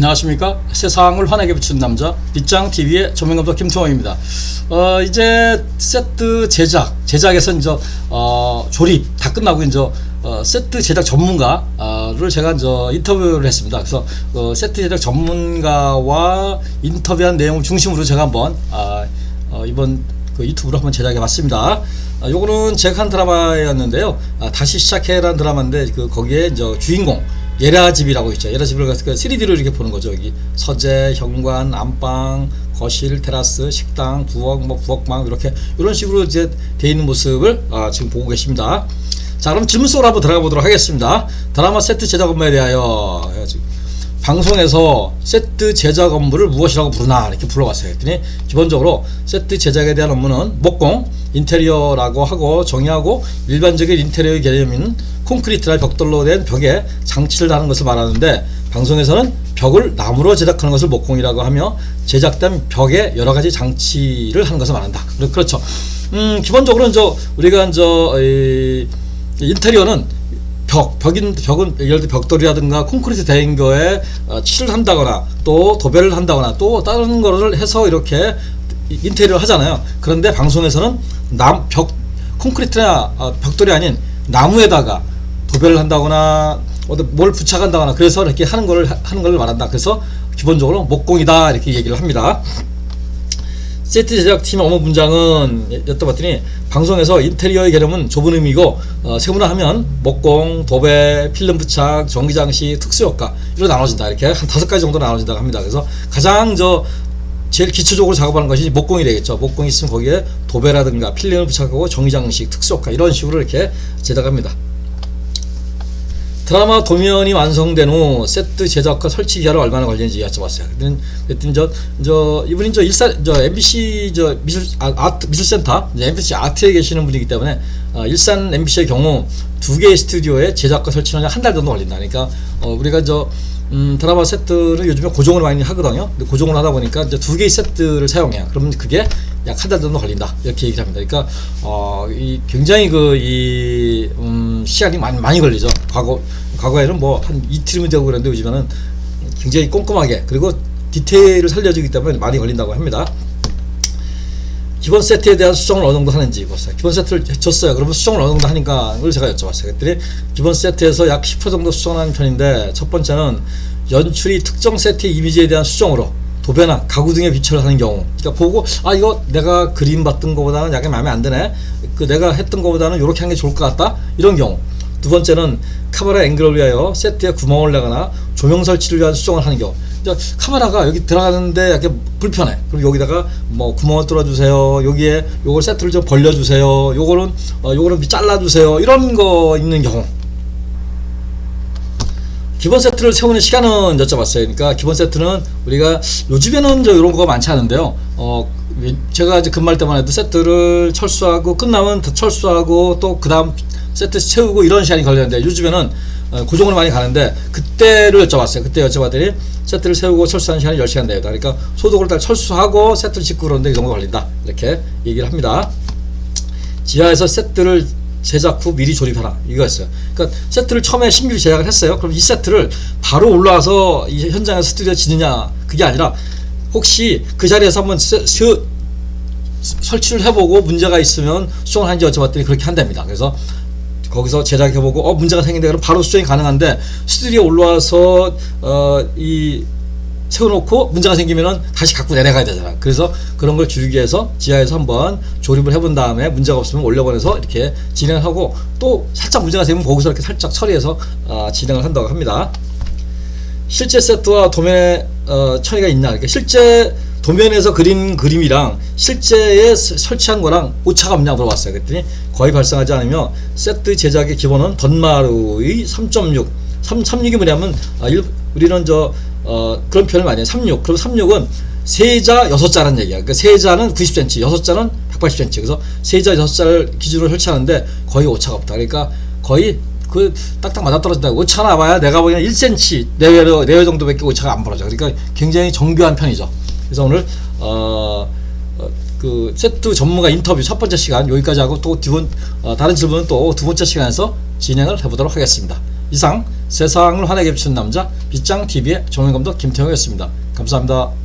안녕하십니까. 세상을 환하게 비추는 남자 빗장TV의 조명감독 김통호입니다. 이제 세트 제작에서 이제 조립 다 끝나고 이제 세트 제작 전문가를 제가 이제 인터뷰를 했습니다. 그래서 세트 제작 전문가와 인터뷰한 내용을 중심으로 제가 한번 이번 그 유튜브로 한번 제작해 봤습니다. 요거는 제가 한 드라마였는데요. 다시 시작해라는 드라마인데 거기에 이제 주인공 예라집이라고 있죠. 예라집을 가서 3D로 이렇게 보는 거죠. 여기 서재, 현관, 안방, 거실, 테라스, 식당, 부엌, 부엌방 이렇게 이런 식으로 이제 돼 있는 모습을 지금 보고 계십니다. 자, 그럼 질문 속으로 한번 들어가 보도록 하겠습니다. 드라마 세트 제작 업무에 대하여 방송에서 세트 제작 업무를 무엇이라고 부르나 이렇게 불러봤어요. 그랬더니 기본적으로 세트 제작에 대한 업무는 목공, 인테리어라고 하고 정의하고 일반적인 인테리어의 개념인 콘크리트나 벽돌로 된 벽에 장치를 하는 것을 말하는데, 방송에서는 벽을 나무로 제작하는 것을 목공이라고 하며 제작된 벽에 여러 가지 장치를 하는 것을 말한다. 그렇죠. 기본적으로는 우리가 인테리어는 벽은 예를 들어 벽돌이라든가 콘크리트 대인 거에 칠을 한다거나 또 도배를 한다거나 또 다른 거를 해서 이렇게 인테리어를 하잖아요. 그런데 방송에서는 콘크리트나 벽돌이 아닌 나무에다가 도배를 한다거나 뭘 부착한다거나 그래서 이렇게 하는 걸 말한다. 그래서 기본적으로 목공이다 이렇게 얘기를 합니다. 세트 제작팀 업무 분장은 여쭤봤더니 방송에서 인테리어의 개념은 좁은 의미고 세분화하면 목공, 도배, 필름 부착, 전기장치, 특수효과 이로 나눠진다. 이렇게 한 5가지 정도 나눠진다고 합니다. 그래서 가장 제일 기초적으로 작업하는 것이 목공이 되겠죠. 목공이 있으면 거기에 도배라든가 필름을 부착하고 전기장치, 특수효과 이런 식으로 이렇게 제작합니다. 드라마 도면이 완성된 후 세트 제작과 설치 기간은 얼마나 걸리는지 여쭤봤어요. 그랬더니 이분이 MBC 미술센터 MBC 아트에 계시는 분이기 때문에 일산 MBC의 경우 2개의 스튜디오에 제작과 설치는 한 달 정도 걸린다. 그러니까 우리가 드라마 세트를 요즘에 고정으로 많이 하거든요. 근데 고정을 하다 보니까 이제 2개의 세트를 사용해요. 그러면 그게 약 한 달 정도 걸린다. 이렇게 얘기를 합니다. 그러니까 굉장히 시간이 많이 걸리죠. 과거에는 한 이틀이면 되고 그랬는데 요즘에는 굉장히 꼼꼼하게 그리고 디테일을 살려주기 때문에 많이 걸린다고 합니다. 기본 세트에 대한 수정을 어느 정도 하는지 보세요. 기본 세트를 줬어요. 그러면 수정을 어느 정도 하니까 그걸 제가 여쭤봤어요. 그랬더니 기본 세트에서 약 10% 정도 수정하는 편인데, 첫 번째는 연출이 특정 세트의 이미지에 대한 수정으로 도배나 가구 등의 비춰를 하는 경우, 그러니까 보고 이거 내가 그림 봤던 것보다는 약간 마음에 안 드네, 내가 했던 것보다는 이렇게 하는 게 좋을 것 같다, 이런 경우. 두 번째는 카메라 앵글을 위하여 세트에 구멍을 내거나 조명 설치를 위한 수정을 하는 경우. 카메라가 여기 들어가는데 약간 불편해. 그럼 여기다가 구멍을 뚫어주세요. 여기에 요걸 세트를 좀 벌려주세요. 요거는 잘라주세요. 이런 거 있는 경우. 기본 세트를 세우는 시간은 여쭤봤어요. 그러니까 기본 세트는 우리가 요즘에는 이런 거가 많지 않은데요. 제가 이제 근무할 때만 해도 세트를 철수하고 끝나면 더 철수하고 또 그 다음 세트 채우고 이런 시간이 걸렸는데, 요즘에는 고정으로 많이 가는데 그때를 여쭤봤어요. 그때 여쭤봤더니 세트를 세우고 철수하는 시간이 10시간 됩니다. 그러니까 소독을 다 철수하고 세트를 짓고 그러는데 이 정도 걸린다. 이렇게 얘기를 합니다. 지하에서 세트를 제작 후 미리 조립하라, 이거였어요. 그러니까 세트를 처음에 신규 제작을 했어요. 그럼 이 세트를 바로 올라와서 이 현장에서 스튜디오에 짓느냐, 그게 아니라 혹시 그 자리에서 한번 설치를 해보고 문제가 있으면 수정을 하는지 여쭤봤더니 그렇게 한답니다. 그래서 거기서 제작해보고 문제가 생긴다 그러면 바로 수정이 가능한데, 스튜디오에 올라와서 세워놓고 문제가 생기면은 다시 갖고 내려가야 되잖아. 그래서 그런 걸 줄이기 위해서 지하에서 한번 조립을 해본 다음에 문제가 없으면 올려보내서 이렇게 진행을 하고, 또 살짝 문제가 생기면 거기서 이렇게 살짝 처리해서 진행을 한다고 합니다. 실제 세트와 도면의 차이가 있나? 그러니까 실제 도면에서 그린 그림이랑 실제에 설치한 거랑 오차가 없냐 물어봤어요. 그랬더니 거의 발생하지 않으며, 세트 제작의 기본은 덧마루의 3.6 3.6이 뭐냐면 우리는 그런 표현을 많이 해요. 3.6. 그럼 3.6은 세자 6자라는 얘기야. 그러니까 세자는 90cm, 6자는 180cm. 그래서 세자 6자를 기준으로 설치하는데 거의 오차가 없다. 그러니까 거의 딱딱 맞아떨어진다. 오차가 나봐야 내가 보기에는 1cm 내외 정도밖에 오차가 안 벌어져. 그러니까 굉장히 정교한 편이죠. 그래서 오늘 세트 전문가 인터뷰 첫 번째 시간 여기까지 하고, 또 다른 질문은 또 두 번째 시간에서 진행을 해보도록 하겠습니다. 이상 세상을 환하게 비추는 남자 빗장TV의 정영감독 김태형이었습니다. 감사합니다.